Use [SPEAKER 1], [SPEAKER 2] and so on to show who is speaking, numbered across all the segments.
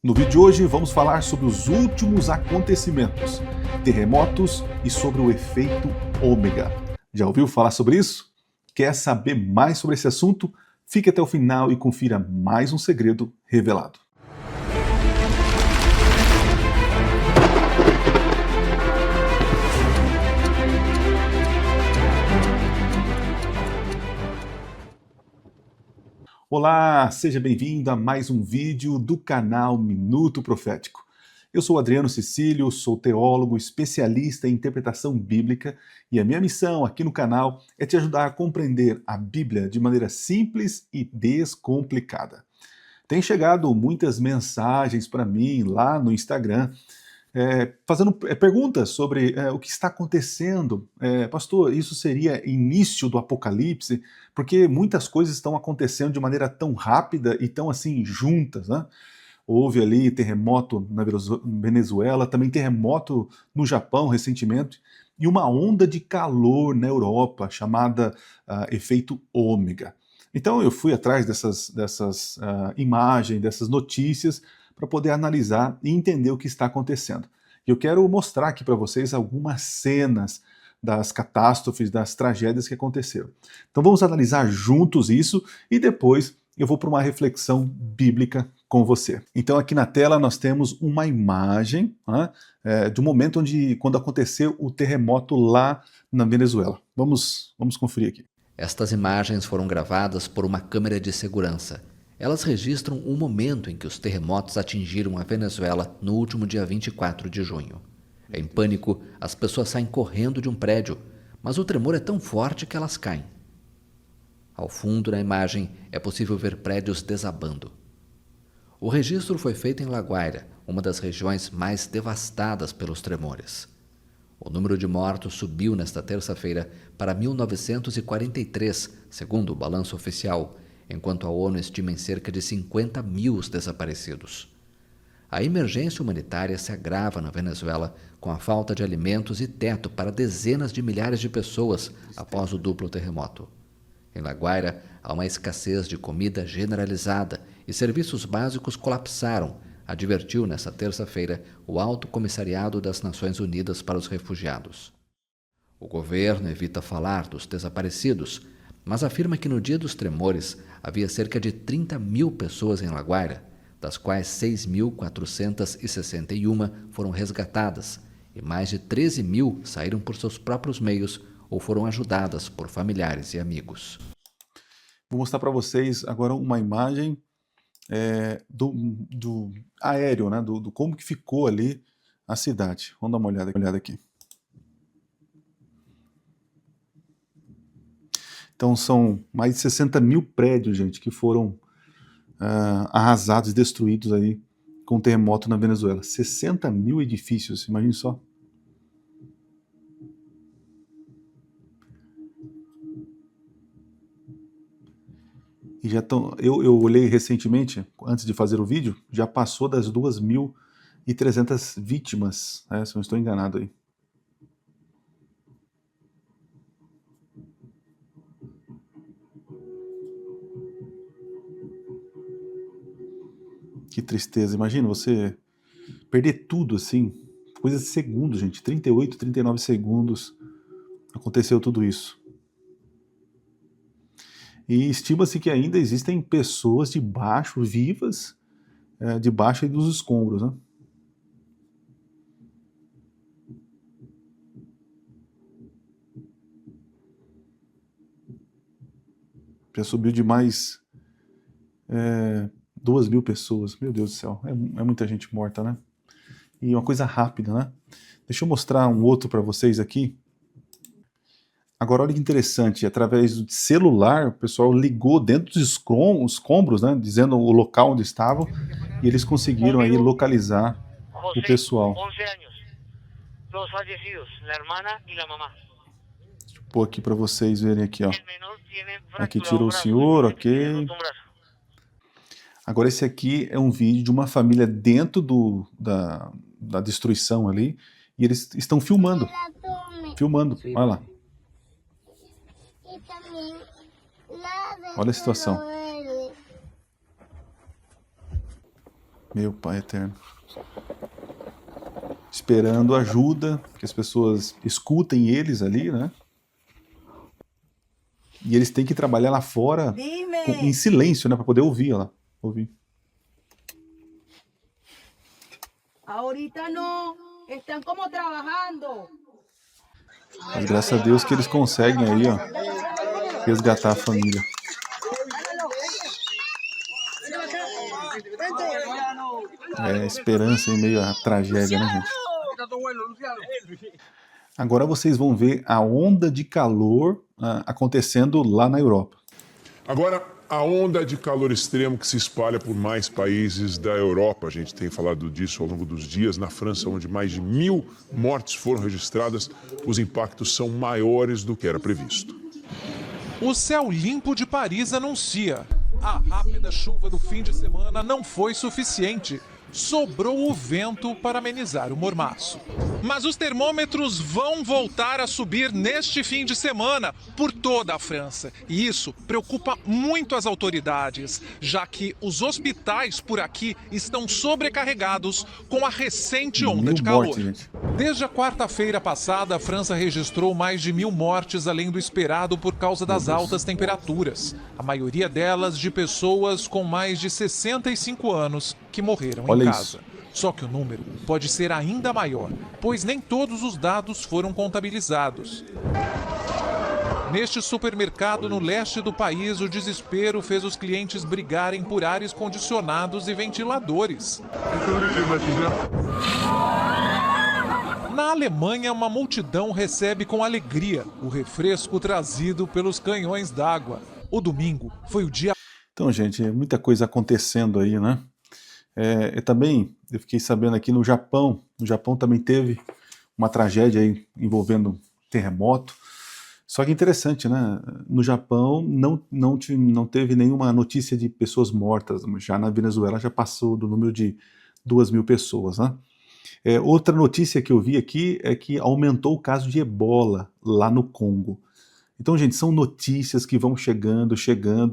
[SPEAKER 1] No vídeo de hoje vamos falar sobre os últimos acontecimentos, terremotos e sobre o efeito ômega. Já ouviu falar sobre isso? Quer saber mais sobre esse assunto? Fique até o final e confira mais um segredo revelado. Olá, seja bem-vindo a mais um vídeo do canal Minuto Profético. Eu sou Adriano Cecílio, sou teólogo, especialista em interpretação bíblica e a minha missão aqui no canal é te ajudar a compreender a Bíblia de maneira simples e descomplicada. Tem chegado muitas mensagens para mim lá no Instagram fazendo perguntas sobre o que está acontecendo. Pastor, isso seria início do apocalipse? Porque muitas coisas estão acontecendo de maneira tão rápida e tão assim juntas, né? Houve ali terremoto na Venezuela, também terremoto no Japão recentemente, e uma onda de calor na Europa chamada efeito ômega. Então eu fui atrás dessas imagens, dessas notícias, para poder analisar e entender o que está acontecendo. E eu quero mostrar aqui para vocês algumas cenas das catástrofes, das tragédias que aconteceram. Então vamos analisar juntos isso e depois eu vou para uma reflexão bíblica com você. Então aqui na tela nós temos uma imagem, né, de um momento quando aconteceu o terremoto lá na Venezuela. Vamos conferir aqui.
[SPEAKER 2] Estas imagens foram gravadas por uma câmera de segurança. Elas registram o momento em que os terremotos atingiram a Venezuela no último dia 24 de junho. Em pânico, as pessoas saem correndo de um prédio, mas o tremor é tão forte que elas caem. Ao fundo, na imagem, é possível ver prédios desabando. O registro foi feito em La Guaira, uma das regiões mais devastadas pelos tremores. O número de mortos subiu nesta terça-feira para 1.943, segundo o balanço oficial, enquanto a ONU estima em cerca de 50 mil os desaparecidos. A emergência humanitária se agrava na Venezuela com a falta de alimentos e teto para dezenas de milhares de pessoas após o duplo terremoto. Em La Guaira, há uma escassez de comida generalizada e serviços básicos colapsaram, advertiu nesta terça-feira o Alto Comissariado das Nações Unidas para os Refugiados. O governo evita falar dos desaparecidos, mas afirma que no dia dos tremores havia cerca de 30 mil pessoas em La Guaira, das quais 6.461 foram resgatadas e mais de 13 mil saíram por seus próprios meios ou foram ajudadas por familiares e amigos.
[SPEAKER 1] Vou mostrar para vocês agora uma imagem do aéreo, né, do como que ficou ali a cidade. Vamos dar uma olhada aqui. Então são mais de 60 mil prédios, gente, que foram arrasados, destruídos aí com o terremoto na Venezuela. 60 mil edifícios, imagine só. E já estão. Eu olhei recentemente, antes de fazer o vídeo, já passou das 2.300 vítimas, né, se não estou enganado aí. Que tristeza, imagina você perder tudo assim, coisa de segundos, gente, 38, 39 segundos, aconteceu tudo isso. E estima-se que ainda existem pessoas debaixo, vivas, debaixo aí dos escombros, né? Já subiu de mais 2.000 pessoas, meu Deus do céu, é muita gente morta, né? E uma coisa rápida, né? Deixa eu mostrar um outro para vocês aqui. Agora olha que interessante, através do celular, o pessoal ligou dentro dos escombros, né, dizendo o local onde estavam, e eles conseguiram aí localizar o pessoal.
[SPEAKER 3] 11 anos, dos fallecidos, la hermana y la mamá.
[SPEAKER 1] Deixa eu pôr aqui para vocês verem aqui, ó.
[SPEAKER 3] El menor tiene
[SPEAKER 1] Aqui
[SPEAKER 3] fracturado
[SPEAKER 1] tirou o
[SPEAKER 3] brazo,
[SPEAKER 1] senhor,
[SPEAKER 3] tiene
[SPEAKER 1] ok.
[SPEAKER 3] roto un brazo.
[SPEAKER 1] Agora esse aqui é um vídeo de uma família dentro da destruição ali, e eles estão filmando, olha lá. Olha a situação. Meu Pai eterno. Esperando ajuda, que as pessoas escutem eles ali, né? E eles têm que trabalhar lá fora em silêncio, né? Para poder ouvir, ó lá. Ouvir.
[SPEAKER 4] Ahorita no, están como trabajando.
[SPEAKER 1] Mas graças a Deus que eles conseguem aí, ó, resgatar a família. É esperança em meio à tragédia, né, gente? Agora vocês vão ver a onda de calor acontecendo lá na Europa.
[SPEAKER 5] Agora, a onda de calor extremo que se espalha por mais países da Europa. A gente tem falado disso ao longo dos dias. Na França, onde mais de 1.000 mortes foram registradas, os impactos são maiores do que era previsto.
[SPEAKER 6] O céu limpo de Paris anuncia. A rápida chuva do fim de semana não foi suficiente. Sobrou o vento para amenizar o mormaço. Mas os termômetros vão voltar a subir neste fim de semana por toda a França. E isso preocupa muito as autoridades, já que os hospitais por aqui estão sobrecarregados com a recente onda de calor. Desde a quarta-feira passada, a França registrou mais de 1.000 mortes além do esperado por causa das altas temperaturas. A maioria delas de pessoas com mais de 65 anos que morreram em casa. Só que o número pode ser ainda maior, pois nem todos os dados foram contabilizados. Neste supermercado no leste do país, o desespero fez os clientes brigarem por ares condicionados e ventiladores. Na Alemanha, uma multidão recebe com alegria o refresco trazido pelos canhões d'água. O domingo foi o dia...
[SPEAKER 1] Então, gente, muita coisa acontecendo aí, né? Eu fiquei sabendo aqui no Japão também teve uma tragédia aí envolvendo terremoto. Só que interessante, né? No Japão não teve nenhuma notícia de pessoas mortas. Já na Venezuela já passou do número de 2.000 pessoas, né? Outra notícia que eu vi aqui é que aumentou o caso de ebola lá no Congo. Então, gente, são notícias que vão chegando,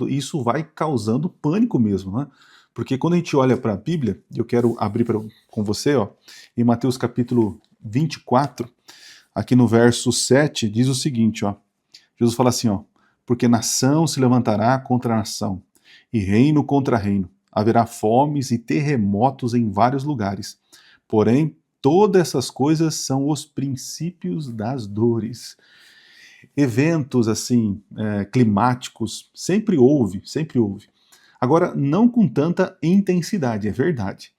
[SPEAKER 1] e isso vai causando pânico mesmo, né? Porque quando a gente olha para a Bíblia, eu quero abrir com você, ó, em Mateus capítulo 24, aqui no verso 7, diz o seguinte, ó, Jesus fala assim, ó, porque nação se levantará contra nação, e reino contra reino, haverá fomes e terremotos em vários lugares, porém, todas essas coisas são os princípios das dores. Eventos, assim, climáticos, sempre houve. Agora, não com tanta intensidade, é verdade.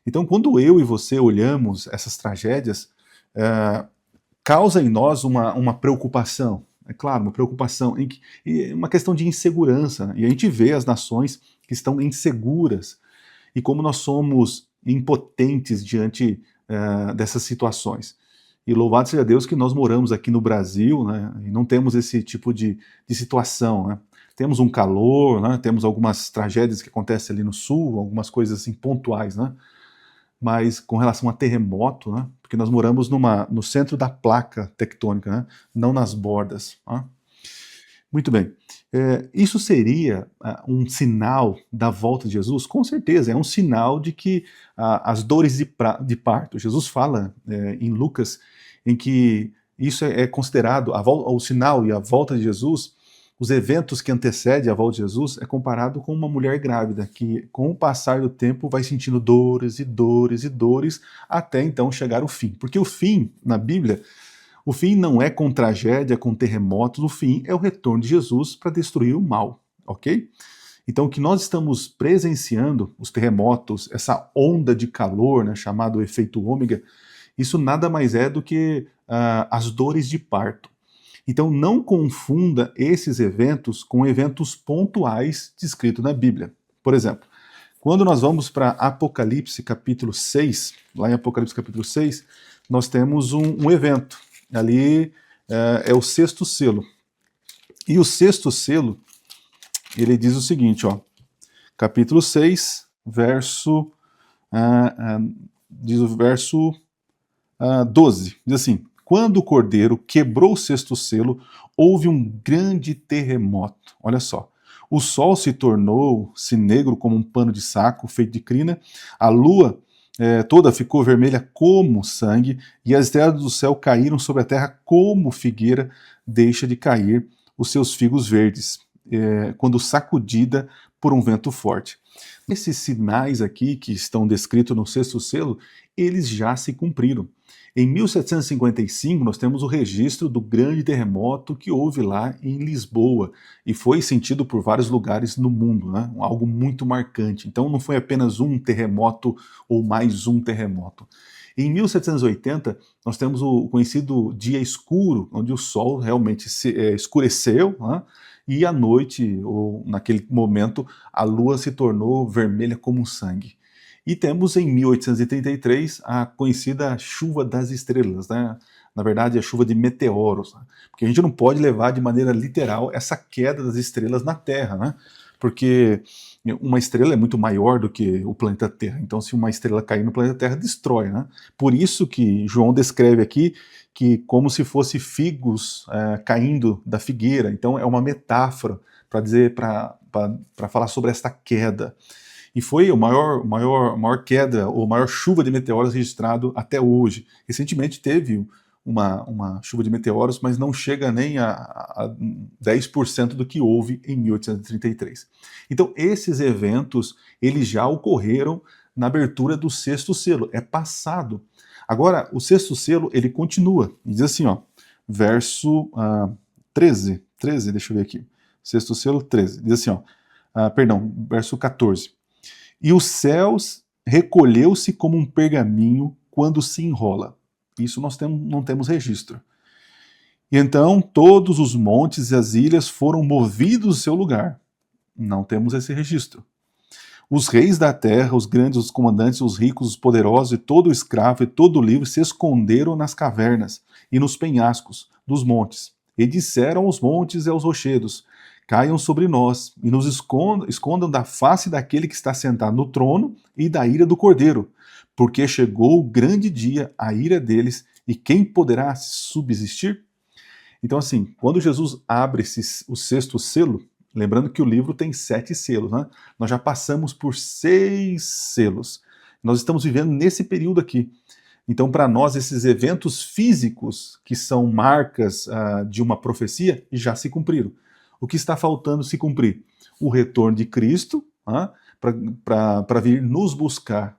[SPEAKER 1] Então, quando eu e você olhamos essas tragédias, causa em nós uma preocupação, é claro, uma preocupação, uma questão de insegurança, né? E a gente vê as nações que estão inseguras, e como nós somos impotentes diante dessas situações. E louvado seja Deus que nós moramos aqui no Brasil, né, e não temos esse tipo de situação, né? Temos um calor, né, temos algumas tragédias que acontecem ali no sul, algumas coisas assim pontuais, né? Mas com relação a terremoto, né, porque nós moramos no centro da placa tectônica, né, não nas bordas. Né? Muito bem. Isso seria um sinal da volta de Jesus? Com certeza, é um sinal de que as dores de parto, Jesus fala em Lucas, em que isso é considerado, o sinal e a volta de Jesus, os eventos que antecedem a volta de Jesus, é comparado com uma mulher grávida, que com o passar do tempo vai sentindo dores e dores e dores, até então chegar o fim. Porque o fim, na Bíblia, o fim não é com tragédia, com terremotos, o fim é o retorno de Jesus para destruir o mal, ok? Então o que nós estamos presenciando, os terremotos, essa onda de calor, né, chamado efeito ômega, isso nada mais é do que as dores de parto. Então não confunda esses eventos com eventos pontuais descritos na Bíblia. Por exemplo, quando nós vamos para Apocalipse capítulo 6, lá em Apocalipse capítulo 6, nós temos um evento. Ali é o sexto selo. E o sexto selo, ele diz o seguinte, ó, capítulo 6, diz o verso 12, diz assim, quando o cordeiro quebrou o sexto selo, houve um grande terremoto. Olha só, O sol se negro como um pano de saco feito de crina, a lua toda ficou vermelha como sangue, e as estrelas do céu caíram sobre a terra como figueira deixa de cair os seus figos verdes, quando sacudida por um vento forte. Esses sinais aqui que estão descritos no sexto selo, eles já se cumpriram. Em 1755, nós temos o registro do grande terremoto que houve lá em Lisboa e foi sentido por vários lugares no mundo, né? Algo muito marcante. Então não foi apenas um terremoto ou mais um terremoto. Em 1780, nós temos o conhecido dia escuro, onde o sol realmente escureceu, né? E à noite, ou naquele momento, a lua se tornou vermelha como sangue. E temos em 1833 a conhecida chuva das estrelas, né? Na verdade, a chuva de meteoros, né? Porque a gente não pode levar de maneira literal essa queda das estrelas na Terra, né? Porque uma estrela é muito maior do que o planeta Terra. Então, se uma estrela cair no planeta Terra, destrói, né? Por isso que João descreve aqui que como se fosse figos caindo da figueira. Então, é uma metáfora para dizer, para falar sobre esta queda. E foi a maior queda, ou maior chuva de meteoros registrado até hoje. Recentemente teve uma chuva de meteoros, mas não chega nem a 10% do que houve em 1833. Então, esses eventos, eles já ocorreram na abertura do sexto selo, é passado. Agora, o sexto selo, ele continua, diz assim, ó, verso 13, deixa eu ver aqui, sexto selo 13, diz assim, ó, verso 14. E os céus recolheu-se como um pergaminho quando se enrola. Isso nós não temos registro. E então todos os montes e as ilhas foram movidos do seu lugar. Não temos esse registro. Os reis da terra, os grandes, os comandantes, os ricos, os poderosos, e todo o escravo e todo o livre se esconderam nas cavernas e nos penhascos dos montes. E disseram aos montes e aos rochedos: caiam sobre nós e nos escondam da face daquele que está sentado no trono e da ira do Cordeiro, porque chegou o grande dia, a ira deles, e quem poderá subsistir? Então, assim, quando Jesus abre o sexto selo, lembrando que o livro tem 7 selos, né? Nós já passamos por 6 selos. Nós estamos vivendo nesse período aqui. Então, para nós, esses eventos físicos, que são marcas de uma profecia, já se cumpriram. O que está faltando se cumprir? O retorno de Cristo, para vir nos buscar.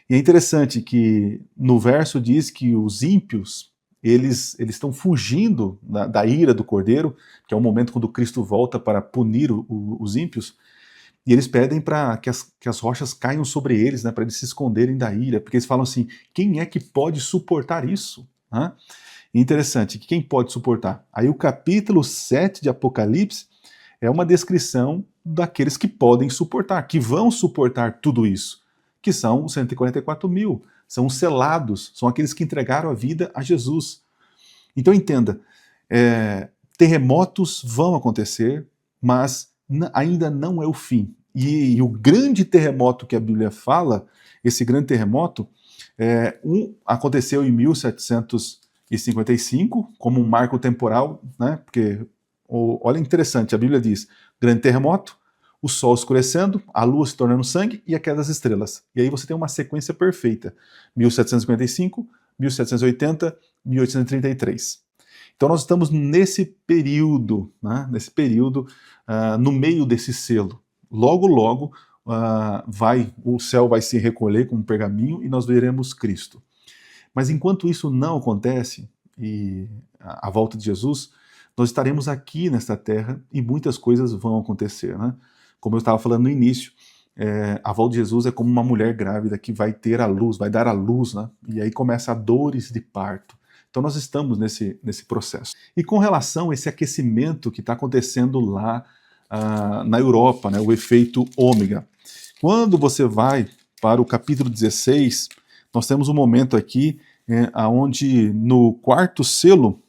[SPEAKER 1] E é interessante que no verso diz que os ímpios, eles estão fugindo da ira do Cordeiro, que é o momento quando Cristo volta para punir os ímpios, e eles pedem para que as rochas caiam sobre eles, né, para eles se esconderem da ira, porque eles falam assim, quem é que pode suportar isso? Interessante, quem pode suportar? Aí o capítulo 7 de Apocalipse é uma descrição daqueles que podem suportar, que vão suportar tudo isso, que são os 144 mil, são os selados, são aqueles que entregaram a vida a Jesus. Então entenda, terremotos vão acontecer, mas ainda não é o fim. E o grande terremoto que a Bíblia fala, esse grande terremoto, aconteceu em 1755, como um marco temporal, né? Porque, olha interessante, a Bíblia diz, grande terremoto, o sol escurecendo, a lua se tornando sangue e a queda das estrelas. E aí você tem uma sequência perfeita, 1755, 1780, 1833. Então nós estamos nesse período, né? No meio desse selo. Logo, logo, o céu vai se recolher com um pergaminho e nós veremos Cristo. Mas enquanto isso não acontece, e a volta de Jesus, nós estaremos aqui nesta terra e muitas coisas vão acontecer, né? Como eu estava falando no início, a volta de Jesus é como uma mulher grávida que vai ter a luz, vai dar a luz, né? E aí começa a dores de parto. Então nós estamos nesse processo. E com relação a esse aquecimento que está acontecendo lá na Europa, né? O efeito ômega. Quando você vai para o capítulo 16, nós temos um momento aqui onde no quarto selo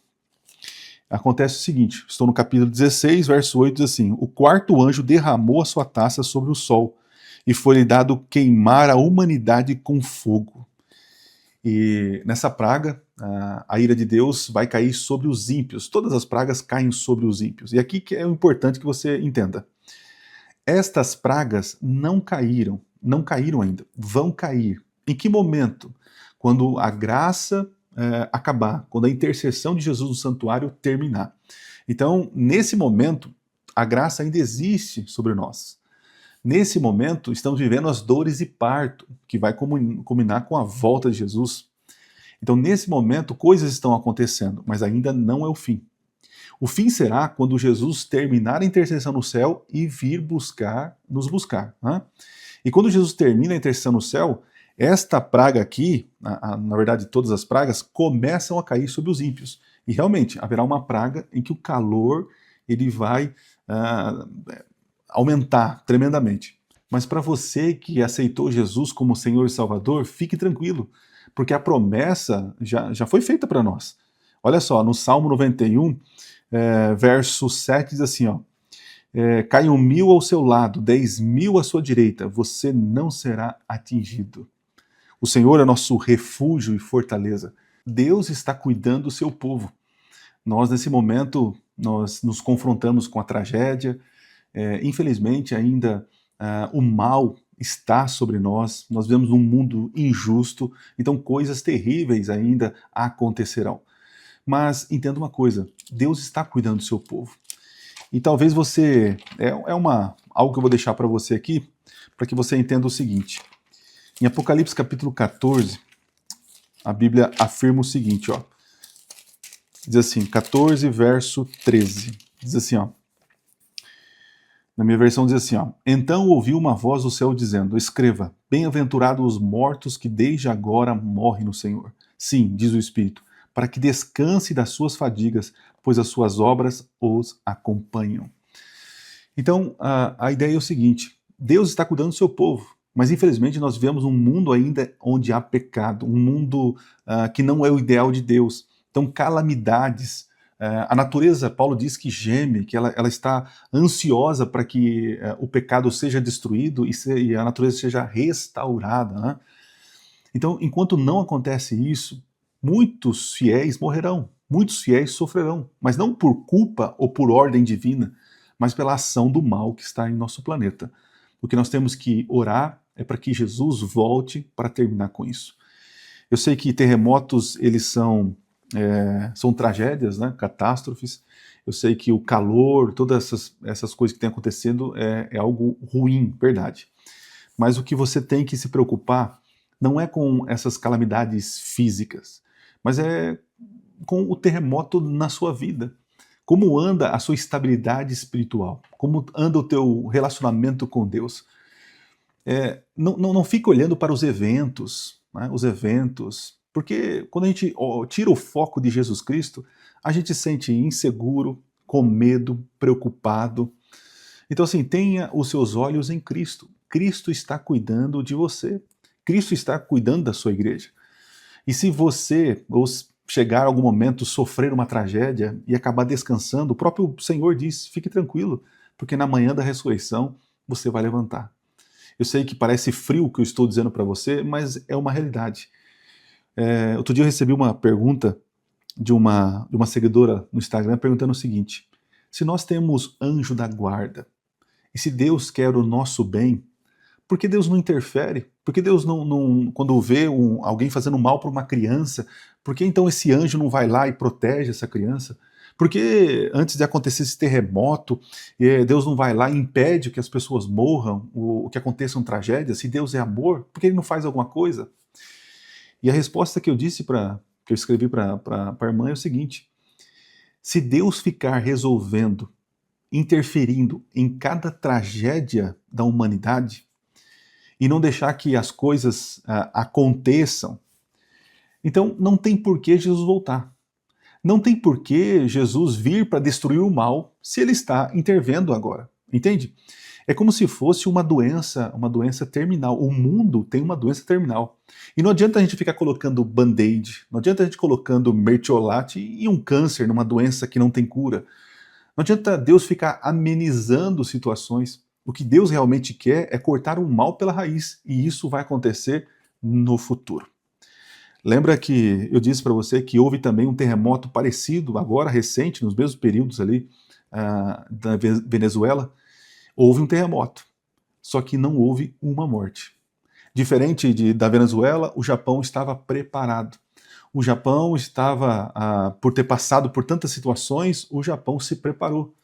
[SPEAKER 1] acontece o seguinte, estou no capítulo 16, verso 8, diz assim, o quarto anjo derramou a sua taça sobre o sol, e foi-lhe dado queimar a humanidade com fogo. E nessa praga, a ira de Deus vai cair sobre os ímpios, todas as pragas caem sobre os ímpios. E aqui que é importante que você entenda, Estas pragas não caíram ainda, vão cair. Em que momento? Quando a graça acabar, quando a intercessão de Jesus no santuário terminar. Então, nesse momento, a graça ainda existe sobre nós. Nesse momento, estamos vivendo as dores de parto, que vai culminar com a volta de Jesus. Então, nesse momento, coisas estão acontecendo, mas ainda não é o fim. O fim será quando Jesus terminar a intercessão no céu e vir nos buscar. Né? E quando Jesus termina a intercessão no céu, esta praga aqui, na verdade todas as pragas, começam a cair sobre os ímpios. E realmente haverá uma praga em que o calor ele vai aumentar tremendamente. Mas para você que aceitou Jesus como Senhor e Salvador, fique tranquilo, porque a promessa já foi feita para nós. Olha só, no Salmo 91, verso 7 diz assim, ó, caiam 1000 ao seu lado, 10.000 à sua direita, você não será atingido. O Senhor é nosso refúgio e fortaleza. Deus está cuidando do seu povo. Nós, nesse momento, nós nos confrontamos com a tragédia. Infelizmente, ainda o mal está sobre nós. Nós vivemos num mundo injusto, então coisas terríveis ainda acontecerão. Mas entenda uma coisa, Deus está cuidando do seu povo. E talvez você... algo que eu vou deixar para você aqui, para que você entenda o seguinte. Em Apocalipse capítulo 14, a Bíblia afirma o seguinte, ó. Diz assim, 14 verso 13. Diz assim, ó. Na minha versão diz assim, ó. Então ouvi uma voz do céu dizendo, escreva, bem-aventurados os mortos que desde agora morrem no Senhor. Sim, diz o Espírito, para que descanse das suas fadigas, pois as suas obras os acompanham. Então, a ideia é o seguinte, Deus está cuidando do seu povo, mas infelizmente nós vivemos um mundo ainda onde há pecado, um mundo que não é o ideal de Deus. Então, calamidades, a natureza, Paulo diz que geme, que ela está ansiosa para que o pecado seja destruído e a natureza seja restaurada. Né? Então, enquanto não acontece isso, muitos fiéis morrerão, muitos fiéis sofrerão, mas não por culpa ou por ordem divina, mas pela ação do mal que está em nosso planeta. O que nós temos que orar é para que Jesus volte para terminar com isso. Eu sei que terremotos, eles são tragédias, né? Catástrofes. Eu sei que o calor, todas essas coisas que têm acontecendo é algo ruim, verdade. Mas o que você tem que se preocupar não é com essas calamidades físicas, mas é com o terremoto na sua vida. Como anda a sua estabilidade espiritual? Como anda o teu relacionamento com Deus? Não fique olhando para os eventos, né? Os eventos, porque quando a gente tira o foco de Jesus Cristo, a gente se sente inseguro, com medo, preocupado. Então assim, tenha os seus olhos em Cristo. Cristo está cuidando de você. Cristo está cuidando da sua igreja. E se você chegar a algum momento, sofrer uma tragédia e acabar descansando, o próprio Senhor diz, fique tranquilo, porque na manhã da ressurreição você vai levantar. Eu sei que parece frio o que eu estou dizendo para você, mas é uma realidade. Outro dia eu recebi uma pergunta de uma seguidora no Instagram perguntando o seguinte, se nós temos anjo da guarda, e se Deus quer o nosso bem, por que Deus não interfere? Por que Deus não quando vê alguém fazendo mal para uma criança, por que então esse anjo não vai lá e protege essa criança? Por que antes de acontecer esse terremoto, Deus não vai lá e impede que as pessoas morram, que aconteçam tragédias? Se Deus é amor, por que Ele não faz alguma coisa? E a resposta que eu escrevi para a irmã é o seguinte, se Deus ficar resolvendo, interferindo em cada tragédia da humanidade, e não deixar que as coisas aconteçam, então não tem por que Jesus voltar. Não tem por que Jesus vir para destruir o mal se ele está intervendo agora. Entende? É como se fosse uma doença terminal. O mundo tem uma doença terminal. E não adianta a gente ficar colocando band-aid, não adianta a gente colocando mertiolate e um câncer numa doença que não tem cura. Não adianta Deus ficar amenizando situações. O que Deus realmente quer é cortar o mal pela raiz, e isso vai acontecer no futuro. Lembra que eu disse para você que houve também um terremoto parecido, agora recente, nos mesmos períodos ali da Venezuela? Houve um terremoto, só que não houve uma morte. Diferente da Venezuela, o Japão estava preparado. O Japão estava, por ter passado por tantas situações, o Japão se preparou.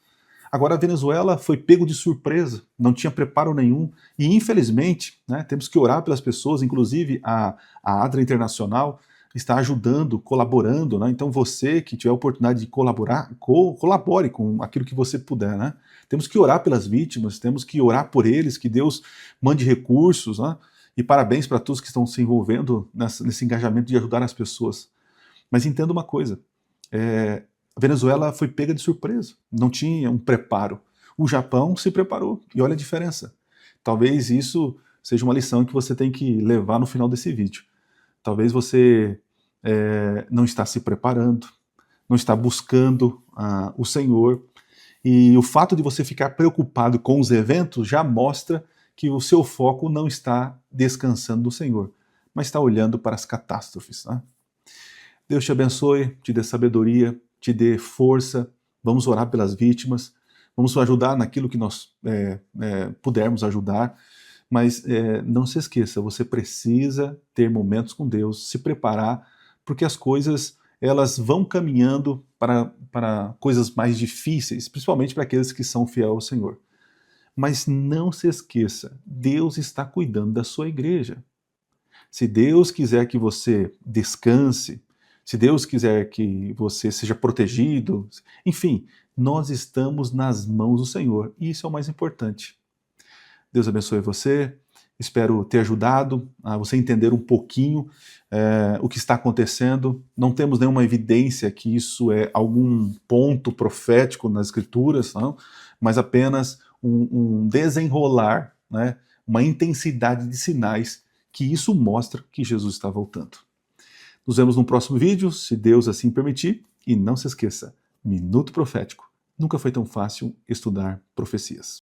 [SPEAKER 1] Agora a Venezuela foi pego de surpresa, não tinha preparo nenhum, e infelizmente, né, temos que orar pelas pessoas, inclusive a ADRA Internacional está ajudando, colaborando, né? Então você que tiver a oportunidade de colaborar, colabore com aquilo que você puder, né? Temos que orar pelas vítimas, temos que orar por eles, que Deus mande recursos, né? E parabéns para todos que estão se envolvendo nesse engajamento de ajudar as pessoas. Mas entenda uma coisa, a Venezuela foi pega de surpresa, não tinha um preparo. O Japão se preparou, e olha a diferença. Talvez isso seja uma lição que você tem que levar no final desse vídeo. Talvez você não está se preparando, não está buscando o Senhor, e o fato de você ficar preocupado com os eventos já mostra que o seu foco não está descansando no Senhor, mas está olhando para as catástrofes, né? Deus te abençoe, te dê sabedoria, te dê força, vamos orar pelas vítimas, vamos ajudar naquilo que nós pudermos ajudar, mas não se esqueça, você precisa ter momentos com Deus, se preparar, porque as coisas elas vão caminhando para coisas mais difíceis, principalmente para aqueles que são fiéis ao Senhor. Mas não se esqueça, Deus está cuidando da sua igreja. Se Deus quiser que você descanse, se Deus quiser que você seja protegido, enfim, nós estamos nas mãos do Senhor, e isso é o mais importante. Deus abençoe você, espero ter ajudado a você entender um pouquinho o que está acontecendo. Não temos nenhuma evidência que isso é algum ponto profético nas Escrituras, não, mas apenas um desenrolar, né, uma intensidade de sinais que isso mostra que Jesus está voltando. Nos vemos no próximo vídeo, se Deus assim permitir, e não se esqueça, Minuto Profético. Nunca foi tão fácil estudar profecias.